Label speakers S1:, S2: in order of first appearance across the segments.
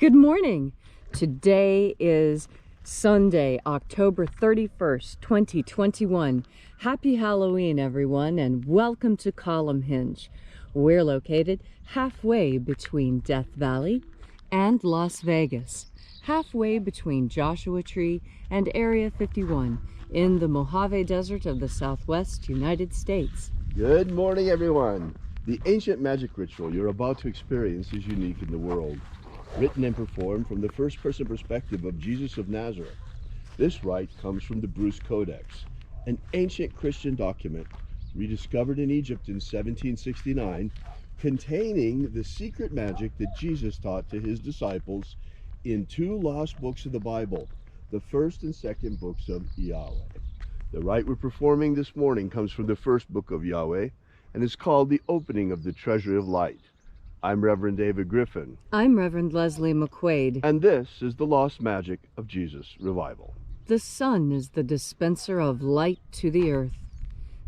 S1: Good morning. Today is Sunday, October 31st, 2021. Happy Halloween, everyone, and welcome to Column Hinge. We're located halfway between Death Valley and Las Vegas, halfway between Joshua Tree and Area 51 in the Mojave Desert of the Southwest United States.
S2: Good morning, everyone. The ancient magic ritual you're about to experience is unique in the world. Written and performed from the first-person perspective of Jesus of Nazareth. This rite comes from the Bruce Codex, an ancient Christian document rediscovered in Egypt in 1769, containing the secret magic that Jesus taught to his disciples in two lost books of the Bible, the first and second books of Yahweh. The rite we're performing this morning comes from the first book of Yahweh and is called the Opening of the Treasury of Light. I'm Reverend David Griffin.
S1: I'm Reverend Leslie McQuade.
S2: And this is the Lost Magic of Jesus Revival.
S1: The sun is the dispenser of light to the earth.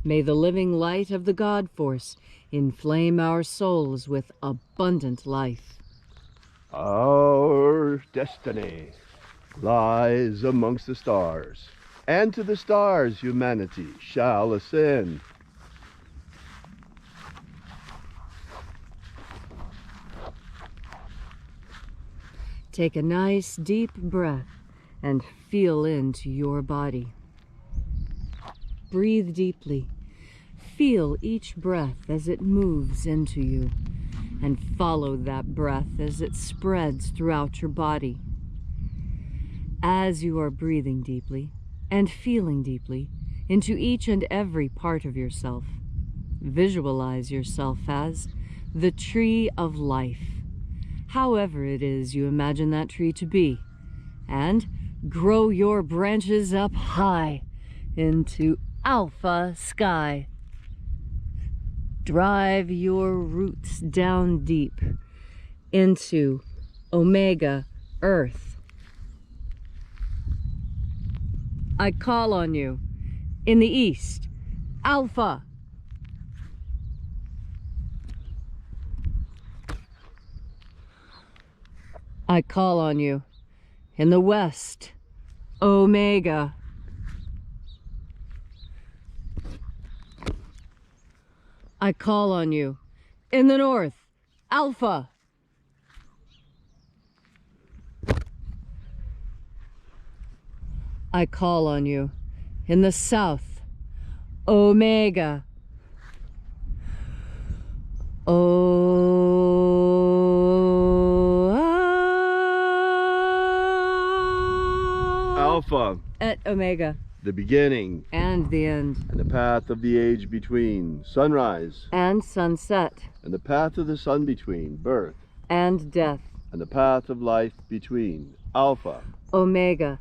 S1: May the living light of the God Force inflame our souls with abundant life.
S2: Our destiny lies amongst the stars, and to the stars humanity shall ascend.
S1: Take a nice deep breath and feel into your body. Breathe deeply. Feel each breath as it moves into you, and follow that breath as it spreads throughout your body. As you are breathing deeply and feeling deeply into each and every part of yourself, visualize yourself as the tree of life, however it is you imagine that tree to be, and grow your branches up high into alpha sky. Drive your roots down deep into omega earth. I call on you in the east, alpha. I call on you in the west, omega. I call on you in the north, alpha. I call on you in the south, omega.
S2: Alpha
S1: At omega.
S2: The beginning
S1: And the end.
S2: and the path of the age between, sunrise
S1: And sunset.
S2: and the path of the sun between, birth
S1: And death.
S2: and the path of life between, Alpha
S1: Omega.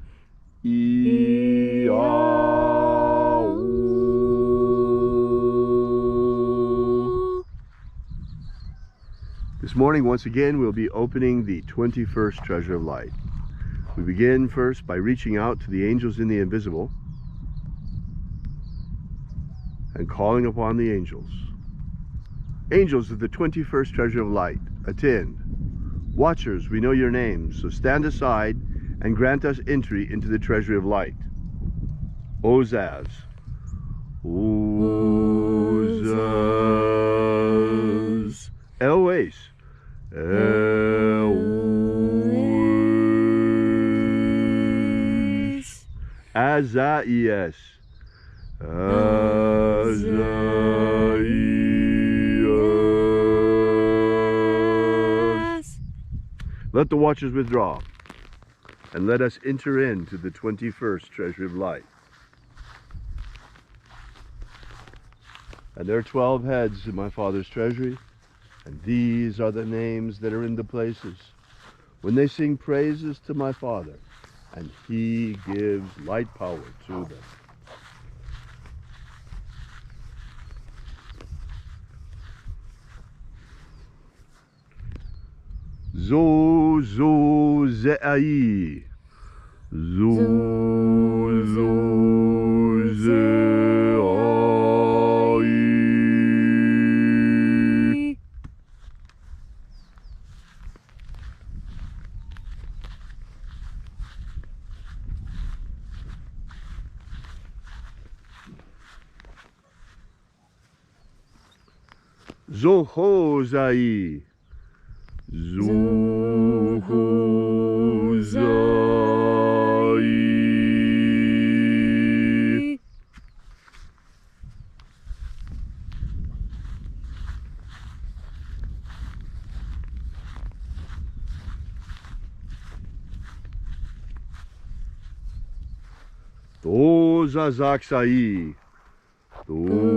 S2: IAOE. This morning, once again, we'll be opening the 21st Treasure of Light. We begin first by reaching out to the angels in the invisible and calling upon the angels. Angels of the 21st Treasure of Light, attend. Watchers, we know your names, so stand aside and grant us entry into the Treasury of Light. Ozaz. Ozaz. Elwes. Elwes. Azaias. Azaias. Let the watchers withdraw, and let us enter into the 21st Treasury of Light. And there are 12 heads in my Father's treasury, and these are the names that are in the places when they sing praises to my Father, and he gives light power to them. Zo zo ze'ai. Zo zo ze'ai. Zohozai. Zohozai. Dozazaksai. Dozazaksai.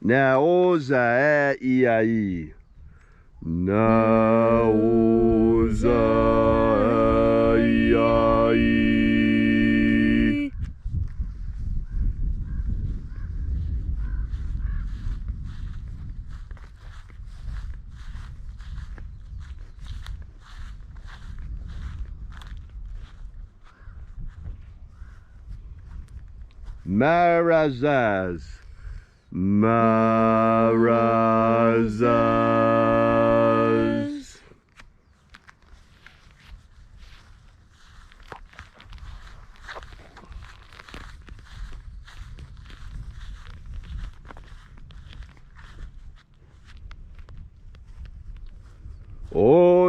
S2: Naoza iai. Naoza iai. Marazaz. Marazaz.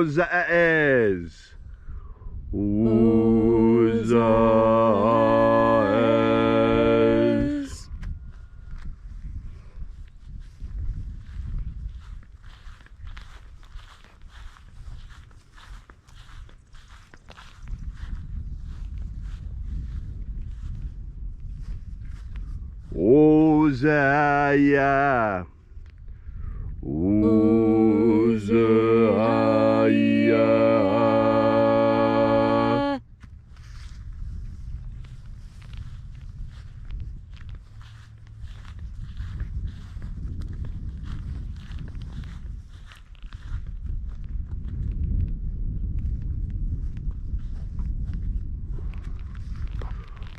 S2: Ozaez. Ozaez. Ozaya. Ozaya.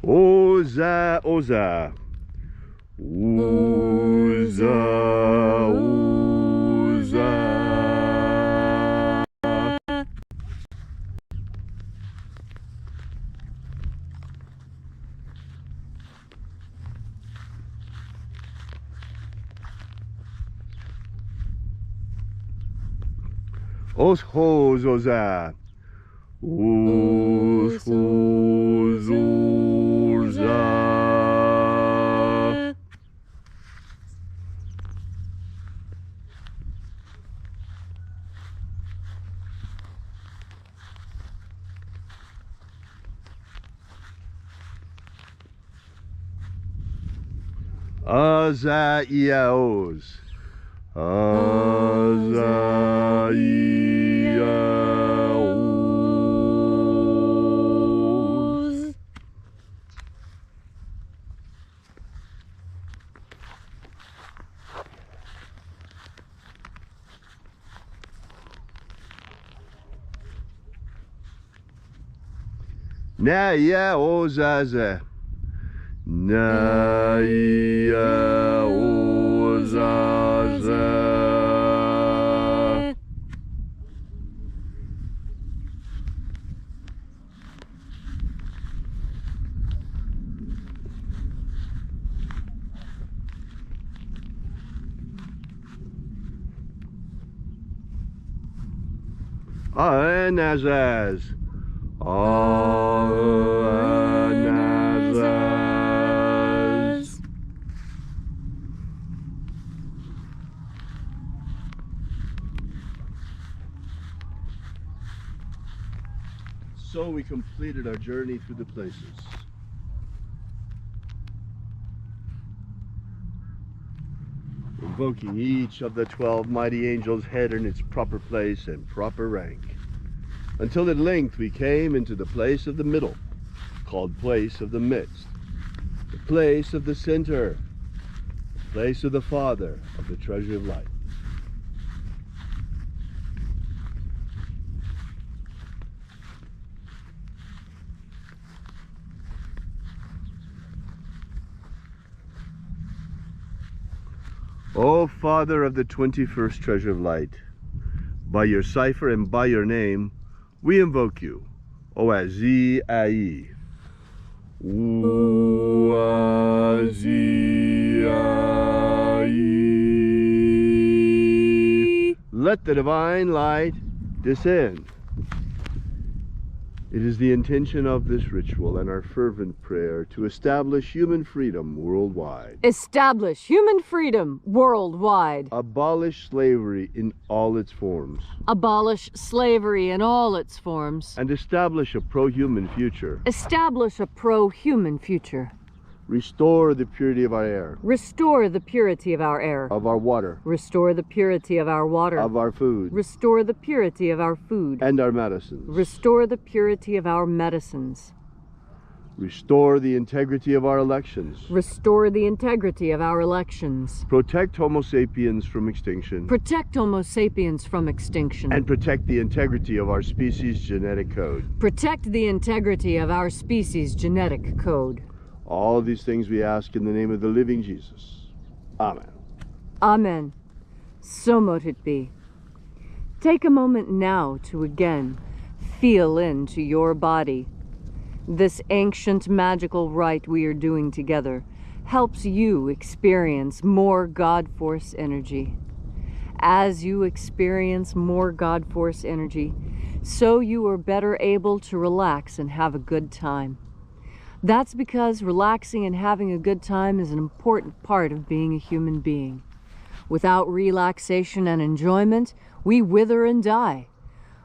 S2: Oza, Oza. Oza, Oza. Oshos, Oza. Oshos, Oza. Azaiaos. Azaiaos. Naiaozaza. Naiaozaza. Anazaz. Anazaz. So we completed our journey through the places. Invoking each of the 12 mighty angels' head in its proper place and proper rank, until at length we came into the place of the middle, called place of the midst, the place of the center, the place of the Father of the treasure of light. O Father of the 21st treasure of light, by your cipher and by your name, we invoke you, Oazi Ai. Oazi Ai. Let the divine light descend. It is the intention of this ritual and our fervent prayer to establish human freedom worldwide.
S1: Establish human freedom worldwide.
S2: Abolish slavery in all its forms.
S1: Abolish slavery in all its forms.
S2: And establish a pro-human future.
S1: Establish a pro-human future.
S2: Restore the purity of our air.
S1: Restore the purity of our air.
S2: Of our water.
S1: Restore the purity of our water.
S2: Of our food.
S1: Restore the purity of our food.
S2: And our medicines.
S1: Restore the purity of our medicines.
S2: Restore the integrity of our elections.
S1: Restore the integrity of our elections.
S2: Protect Homo sapiens from extinction.
S1: Protect Homo sapiens from extinction.
S2: And protect the integrity of our species' genetic code.
S1: Protect the integrity of our species' genetic code.
S2: All of these things we ask in the name of the living Jesus. Amen.
S1: Amen. So mote it be. Take a moment now to again feel into your body. This ancient magical rite we are doing together helps you experience more God Force energy. As you experience more God Force energy, so you are better able to relax and have a good time. That's because relaxing and having a good time is an important part of being a human being. Without relaxation and enjoyment, we wither and die.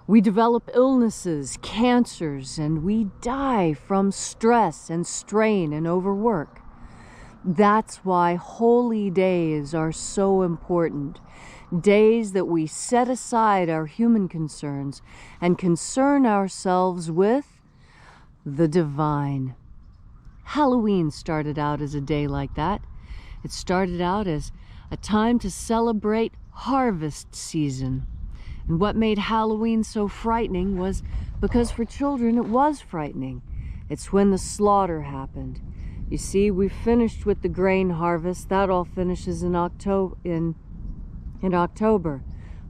S1: We develop illnesses, cancers, and we die from stress and strain and overwork. That's why holy days are so important. Days that we set aside our human concerns and concern ourselves with the divine. Halloween started out as a day like that. It started out as a time to celebrate harvest season. And what made Halloween so frightening was because for children it was frightening. It's when the slaughter happened. You see, we finished with the grain harvest. That all finishes in October.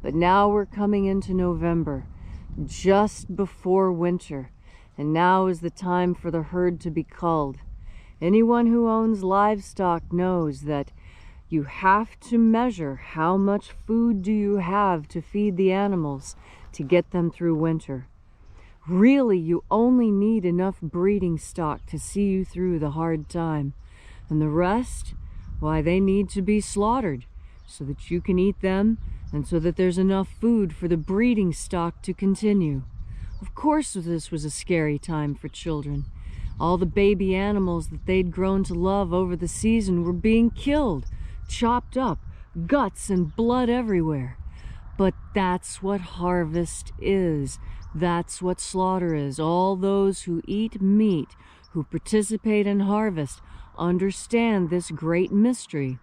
S1: But now we're coming into November, just before winter. And now is the time for the herd to be culled. Anyone who owns livestock knows that you have to measure how much food do you have to feed the animals to get them through winter. Really, you only need enough breeding stock to see you through the hard time. And the rest, why, they need to be slaughtered so that you can eat them and so that there's enough food for the breeding stock to continue. Of course, this was a scary time for children. All the baby animals that they'd grown to love over the season were being killed, chopped up, guts and blood everywhere. But that's what harvest is. That's what slaughter is. All those who eat meat, who participate in harvest, understand this great mystery.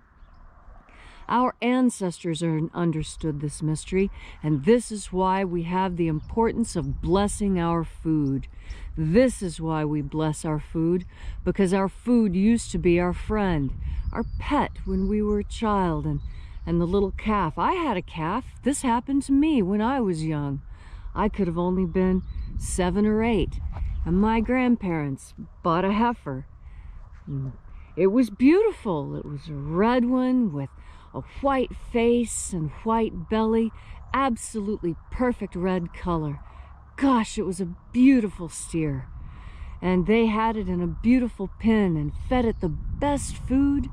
S1: Our ancestors understood this mystery, and this is why we have the importance of blessing our food. This is why we bless our food, because our food used to be our friend, our pet when we were a child, and the little calf. I had a calf. This happened to me when I was young. I could have only been 7 or 8, and my grandparents bought a heifer. It was beautiful. It was a red one with a white face and white belly, absolutely perfect red color. Gosh, it was a beautiful steer. And they had it in a beautiful pen and fed it the best food,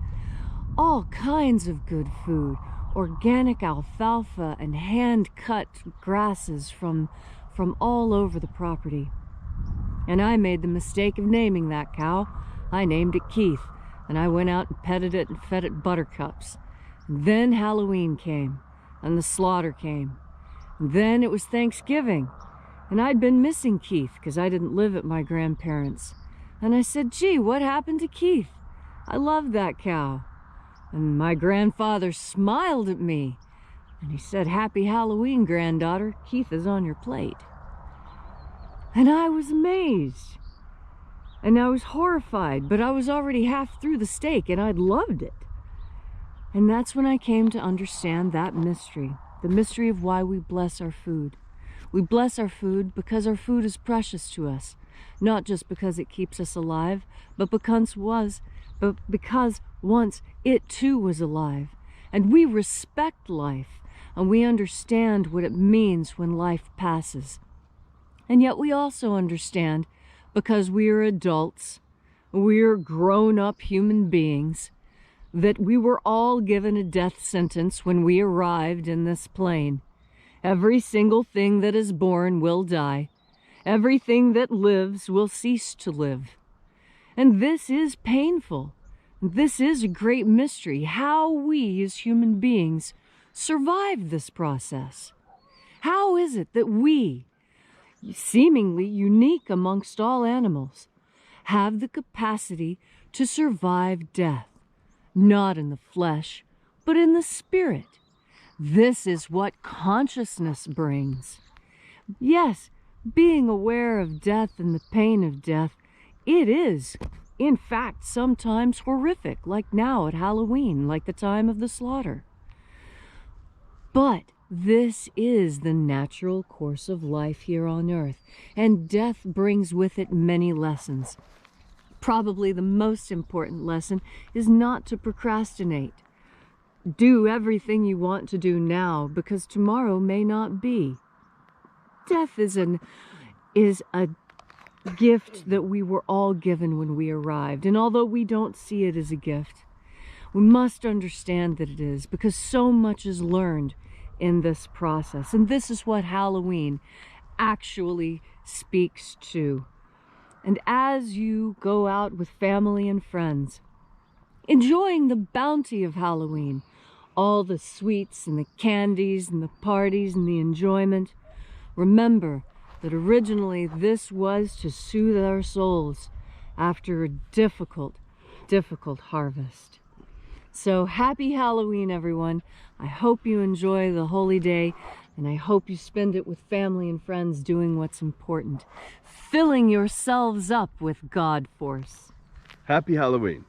S1: all kinds of good food, organic alfalfa and hand-cut grasses from all over the property. And I made the mistake of naming that cow. I named it Keith, and I went out and petted it and fed it buttercups. Then Halloween came, and the slaughter came. And then it was Thanksgiving, and I'd been missing Keith because I didn't live at my grandparents'. And I said, gee, what happened to Keith? I loved that cow. And my grandfather smiled at me, and he said, happy Halloween, granddaughter. Keith is on your plate. And I was amazed, and I was horrified, but I was already half through the steak, and I'd loved it. And that's when I came to understand that mystery, the mystery of why we bless our food. We bless our food because our food is precious to us, not just because it keeps us alive, but because once it too was alive. And we respect life, and we understand what it means when life passes. And yet we also understand, because we are adults, we are grown-up human beings, that we were all given a death sentence when we arrived in this plane. Every single thing that is born will die. Everything that lives will cease to live. And this is painful. This is a great mystery, how we as human beings survive this process. How is it that we, seemingly unique amongst all animals, have the capacity to survive death, not in the flesh, but in the spirit? This is what consciousness brings. Yes, being aware of death and the pain of death, it is, in fact, sometimes horrific, like now at Halloween, like the time of the slaughter. But this is the natural course of life here on earth, and death brings with it many lessons. Probably the most important lesson is not to procrastinate. Do everything you want to do now, because tomorrow may not be. Death is a gift that we were all given when we arrived, and although we don't see it as a gift, we must understand that it is, because so much is learned in this process. And this is what Halloween actually speaks to. And as you go out with family and friends, enjoying the bounty of Halloween, all the sweets and the candies and the parties and the enjoyment, remember that originally this was to soothe our souls after a difficult, difficult harvest. So happy Halloween, everyone. I hope you enjoy the holy day, and I hope you spend it with family and friends doing what's important, filling yourselves up with God force.
S2: Happy Halloween.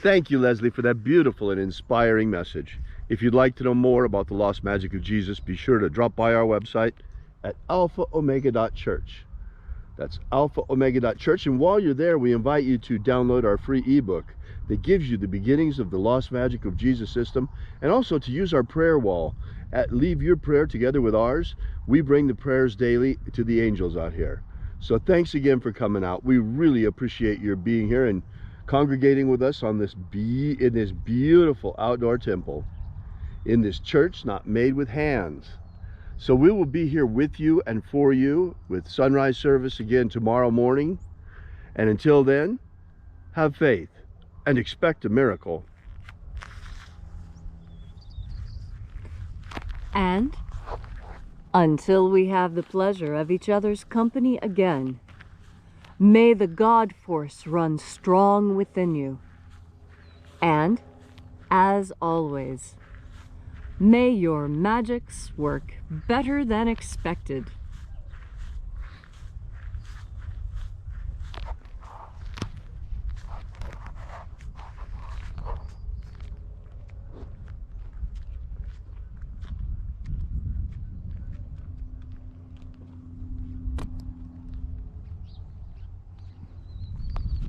S2: Thank you, Leslie, for that beautiful and inspiring message. If you'd like to know more about the lost magic of Jesus, be sure to drop by our website at alphaomega.church. That's alphaomega.church. And while you're there, we invite you to download our free ebook that gives you the beginnings of the lost magic of Jesus system, and also to use our prayer wall. Leave your prayer together with ours. We bring the prayers daily to the angels out here. So thanks again for coming out. We really appreciate your being here and congregating with us on in this beautiful outdoor temple, in this church not made with hands. So we will be here with you and for you with sunrise service again tomorrow morning. And until then, have faith and expect a miracle.
S1: And until we have the pleasure of each other's company again, may the God force run strong within you. And, as always, may your magics work better than expected.